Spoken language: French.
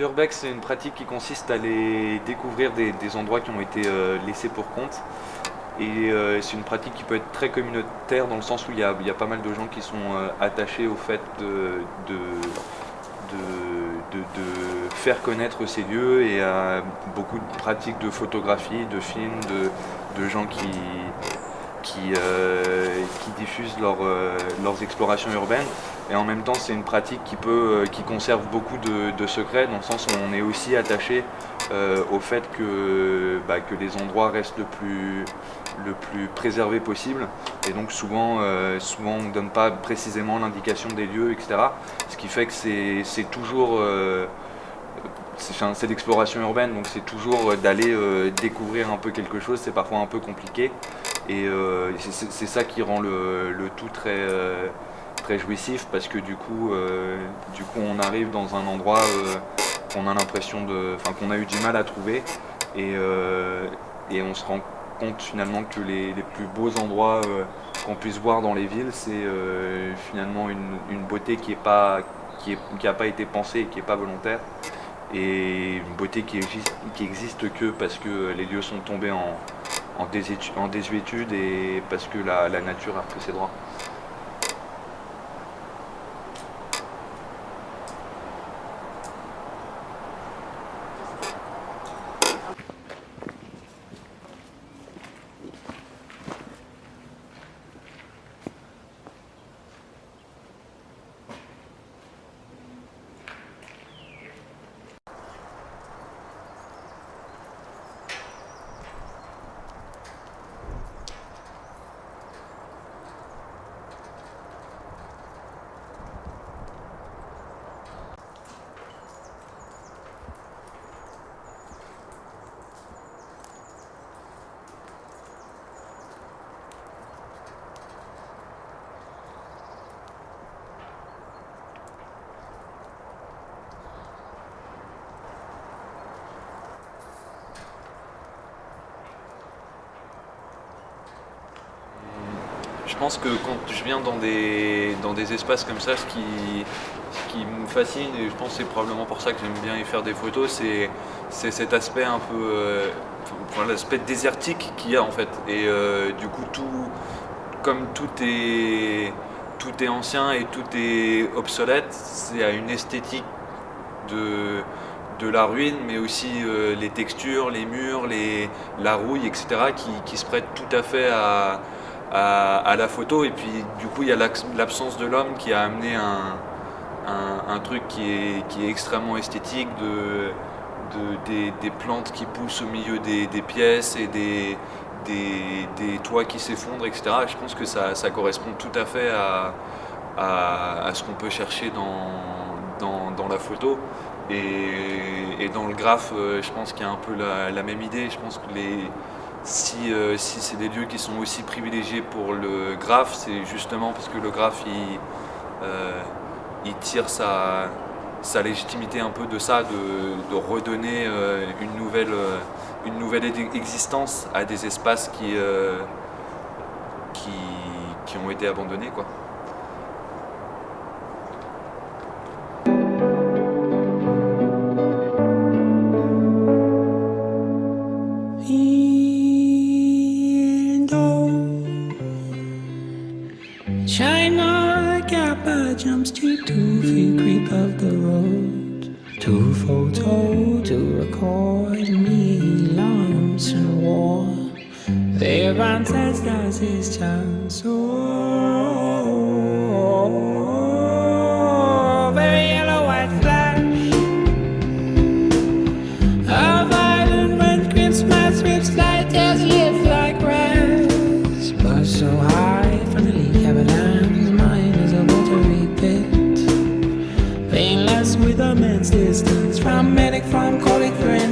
L'urbex, c'est une pratique qui consiste à aller découvrir des endroits qui ont été laissés pour compte. Et c'est une pratique qui peut être très communautaire dans le sens où il y a pas mal de gens qui sont attachés au fait de faire connaître ces lieux et à beaucoup de pratiques de photographie, de films, de gens qui diffusent leurs explorations urbaines. Et en même temps, c'est une pratique qui conserve beaucoup de secrets, dans le sens où on est aussi attaché au fait que les endroits restent le plus préservé possible. Et donc souvent on ne donne pas précisément l'indication des lieux, etc. Ce qui fait que c'est toujours... c'est l'exploration urbaine, donc c'est toujours d'aller découvrir un peu quelque chose, c'est parfois un peu compliqué. Et c'est ça qui rend le tout très jouissif, parce que du coup on arrive dans un endroit qu'on a l'impression qu'on a eu du mal à trouver, et on se rend compte finalement que les plus beaux endroits qu'on puisse voir dans les villes, c'est finalement une beauté qui n'a pas été pensée et qui n'est pas volontaire, et une beauté qui existe que parce que les lieux sont tombés en désuétude et parce que la nature a pris ses droits. Je pense que quand je viens dans des espaces comme ça, ce qui me fascine, et je pense que c'est probablement pour ça que j'aime bien y faire des photos, c'est cet aspect un peu, l'aspect désertique qu'il y a en fait. Et du coup, comme tout est ancien et tout est obsolète, c'est à une esthétique de la ruine, mais aussi les textures, les murs, la rouille, etc., qui se prêtent tout à fait à la photo. Et puis du coup il y a l'absence de l'homme qui a amené un truc qui est extrêmement esthétique, des plantes qui poussent au milieu des pièces et des toits qui s'effondrent, etc. Et je pense que ça correspond tout à fait à ce qu'on peut chercher dans la photo. Et dans le graphe, je pense qu'il y a un peu la même idée. Je pense que si c'est des lieux qui sont aussi privilégiés pour le graphe, c'est justement parce que le graphe il tire sa légitimité un peu de ça, de redonner une nouvelle existence à des espaces qui ont été abandonnés, quoi. China Kappa jumps to 2 feet creep of the road, to photo, to record me lumps and war. Their ancestors his chance, very yellow white flash, a violent red Christmas whips light as live like grass, but so high from the leak avalanche, mine is a watery pit, painless with immense distance from medic, from colleague, friend.